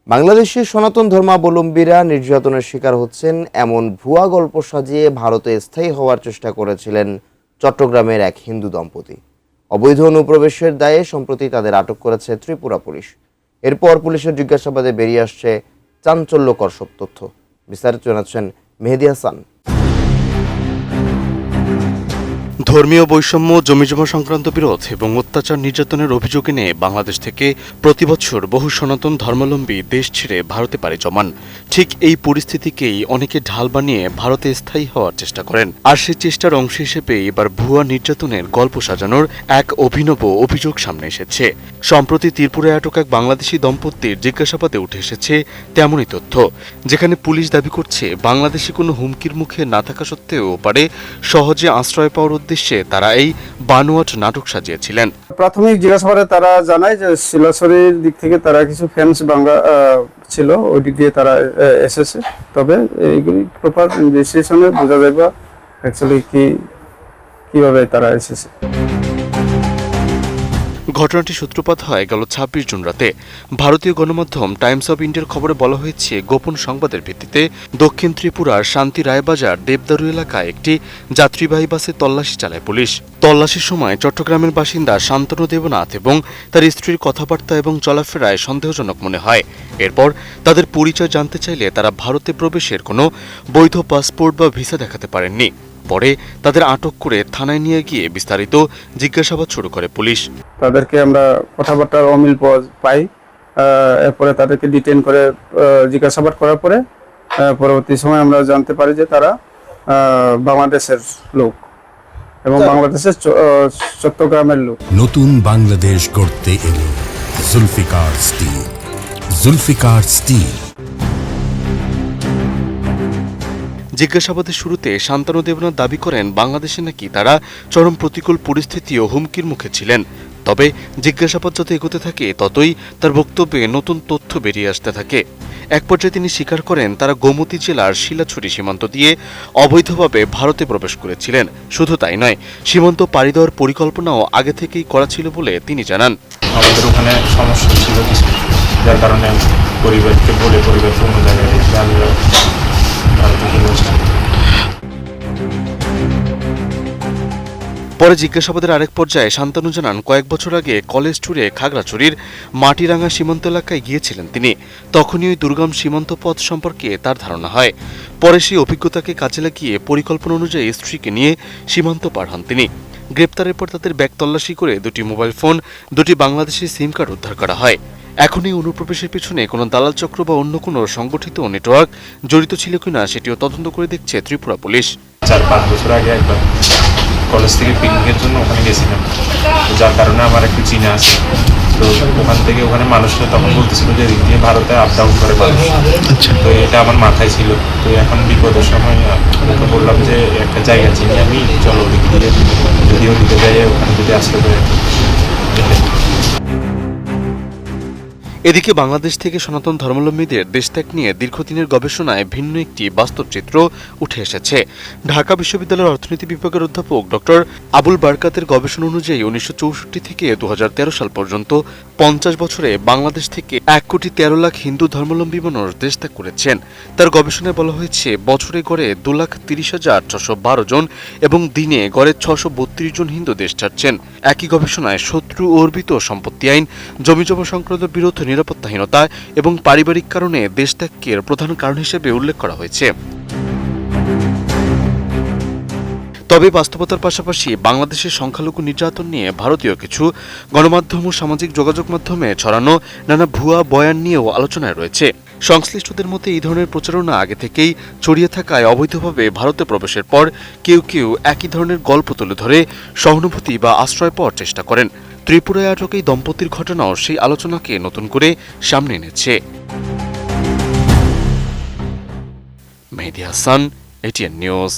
বাংলাদেশের সনাতন ধর্মাবলম্বীরা নির্যাতনের শিকার হচ্ছেন এমন ভুয়া গল্প সাজিয়ে ভারতে স্থায়ী হওয়ার চেষ্টা করেছিলেন চট্টগ্রামের এক হিন্দু দম্পতি। অবৈধ অনুপ্রবেশের দায়ে সম্প্রতি তাদের আটক করেছে ত্রিপুরা পুলিশ। এরপর পুলিশের জিজ্ঞাসাবাদে বেরিয়ে আসছে চাঞ্চল্যকর সব তথ্য। বিস্তারিত জানাচ্ছেন মেহেদী হাসান। ধর্মীয় বৈষম্য, জমিজমা সংক্রান্ত বিরোধ এবং অত্যাচার নির্যাতনের অভিযোগ এনে বাংলাদেশ থেকে প্রতিবছর বহু সনাতন ধর্মাবলম্বী দেশ ছেড়ে ভারতে পাড়ি জমান। ঠিক এই পরিস্থিতিকেই অনেকে ঢাল বানিয়ে ভারতে স্থায়ী হওয়ার চেষ্টা করেন। আর সেই চেষ্টার অংশ হিসেবে এবার ভুয়া নির্যাতনের গল্প সাজানোর এক অভিনব অভিযোগ সামনে এসেছে। সম্প্রতি ত্রিপুরায় আটক এক বাংলাদেশি দম্পতির জিজ্ঞাসাবাদে উঠে এসেছে তেমনই তথ্য, যেখানে পুলিশ দাবি করছে বাংলাদেশে কোনো হুমকির মুখে না থাকা সত্ত্বেও পারে সহজে আশ্রয় পাওয়ার উদ্দেশ্যে তারা এই বানোয়াট নাটক সাজিয়েছিলেন। প্রাথমিক জিজ্ঞাসাবাদে তারা জানায় যে শিলাছড়ির দিক থেকে তারা কিছু ফ্যান্স বাংলা ছিল, ওই দিক দিয়ে তারা এসেছে। তবে এইগুলি প্রপার ইনভেস্টিগেশনে বোঝা যাবে অ্যাকচুয়ালি কিভাবে তারা এসেছে। ঘটনাটি সূত্রপাত হয় গেল ২৬ জুন রাতে। ভারতীয় গণমাধ্যম টাইমস অব ইন্ডিয়ার খবরে বলা হয়েছে, গোপন সংবাদের ভিত্তিতে দক্ষিণ ত্রিপুরার শান্তি রায়বাজার দেবদারু এলাকায় একটি যাত্রীবাহী বাসে তল্লাশি চালায় পুলিশ। তল্লাশির সময় চট্টগ্রামের বাসিন্দা শান্তনু দেবনাথ এবং তার স্ত্রীর কথাবার্তা এবং চলাফেরায় সন্দেহজনক মনে হয়। এরপর তাদের পরিচয় জানতে চাইলে তারা ভারতে প্রবেশের কোনো বৈধ পাসপোর্ট বা ভিসা দেখাতে পারেননি। পরে তাদের আটক করে থানায় নিয়ে গিয়ে বিস্তারিত জিজ্ঞাসাবাদ শুরু করে পুলিশ। তাদেরকে আমরা কথাবার্তার অমিল পাই। এরপরে তাদেরকে ডিটেইন করে জিজ্ঞাসাবাদ করার পরে পরবর্তী সময় আমরা জানতে পারি যে তারা বাংলাদেশের লোক এবং বাংলাদেশের চট্টগ্রামের লোক। নতুন বাংলাদেশ গড়তে এলো জুলফিকার স্টিল। জুলফিকার স্টিল। জিজ্ঞাসাবাদের শুরুতে শান্তনু দেবনাথ দাবি করেন বাংলাদেশে নাকি তারা চরম প্রতিকূল পরিস্থিতি ও হুমকির মুখে ছিলেন। তবে জিজ্ঞাসাবাদ যত এগোতে থাকে ততই তার বক্তব্যে নতুন তথ্য বেরিয়ে আসতে থাকে। এক পর্যায়ে তিনি স্বীকার করেন তারা গোমতী জেলার শিলাছড়ি সীমান্ত দিয়ে অবৈধভাবে ভারতে প্রবেশ করেছিলেন। শুধু তাই নয়, সীমান্ত পাড়ি দেওয়ার পরিকল্পনাও আগে থেকেই করা ছিল বলে তিনি জানান। আমাদের ওখানে সমস্যা ছিল কিছু, যার কারণে পরিবারকে বলে পরিবারকে অন্য জায়গায় পরে জিজ্ঞাসাবাদের আরেক পর্যায়ে শান্তনু জানান কয়েক বছর আগে কলেজ ট্যুরে খাগড়াছড়ির মাটিরাঙ্গা সীমান্ত এলাকায় গিয়েছিলেন তিনি। তখনই ওই দুর্গম সীমান্ত পথ সম্পর্কে তার ধারণা হয়। পরে সেই অভিজ্ঞতাকে কাজে লাগিয়ে পরিকল্পনা অনুযায়ী স্ত্রীকে নিয়ে সীমান্ত পার হন তিনি। গ্রেপ্তারের পর তাদের ব্যাগ তল্লাশি করে 2টি মোবাইল ফোন, 2টি বাংলাদেশি সিম কার্ড উদ্ধার করা হয়। এখন এই অনুপ্রবেশের পিছনে কোনো দালাল চক্র বা অন্য কোনো সংগঠিত নেটওয়ার্ক জড়িত ছিল কিনা সেটিও তদন্ত করে দেখছে ত্রিপুরা পুলিশ। 4-5 বছর আগে একবার কলেজ থেকে পিকনিকের জন্য ওখানে গেছিলাম, যার কারণে আমার একটু চিনা আছে। তো ওখান থেকে ওখানে মানুষরা তখন বলতেছিল যে এদিক দিয়ে ভারতে আপ ডাউন করে মানুষ। তো এটা আমার মাথায় ছিল। তো এখন বিপদের সময় ওকে বললাম যে একটা জায়গা চিনি আমি, চলো ওদিক দিয়ে, যদি ওদিকে যাই ওখানে যদি আসতে পারে। এদিকে বাংলাদেশ থেকে সনাতন ধর্মাবলম্বীদের দেশত্যাগ নিয়ে দীর্ঘদিনের গবেষণায় ভিন্ন একটি বাস্তব চিত্র উঠে এসেছে। ঢাকা বিশ্ববিদ্যালয়ের অর্থনীতি বিভাগের অধ্যাপক ডক্টর আবুল বারকাতের গবেষণা অনুযায়ী 1964 থেকে 2013 সাল পর্যন্ত 50 বছরে বাংলাদেশ থেকে 1,13,00,000 হিন্দু ধর্মাবলম্বী মানুষ দেশত্যাগ করেছেন। তার গবেষণায় বলা হয়েছে বছরে গড়ে 2,30,612 জন এবং দিনে গড়ে 632 জন হিন্দু দেশ ছাড়ছেন। একই গবেষণায় শত্রু অর্পিত সম্পত্তি আইন, জমিজমা সংক্রান্ত বিরোধ, নিরাপত্তাহীনতা এবং পারিবারিক কারণে দেশত্যাগের প্রধান কারণ হিসেবে উল্লেখ করা হয়েছে। তবে বাস্তবতার পাশাপাশি বাংলাদেশের সংখ্যালঘু নির্যাতন নিয়ে ভারতীয় কিছু গণমাধ্যম ও সামাজিক যোগাযোগ মাধ্যমে ছড়ানো নানা ভুয়া বয়ান নিয়েও আলোচনায় রয়েছে। সংশ্লিষ্টদের মতে এই ধরনের প্রচারণা আগে থেকেই ছড়িয়ে থাকায় অবৈধভাবে ভারতে প্রবেশের পর কেউ কেউ একই ধরনের গল্প তুলে ধরে সহানুভূতি বা আশ্রয় পাওয়ার চেষ্টা করেন। ত্রিপুরায় আটক এই দম্পতির ঘটনাও সেই আলোচনাকে নতুন করে সামনে এনেছে। মেহেদী হাসান, এটিএন নিউজ।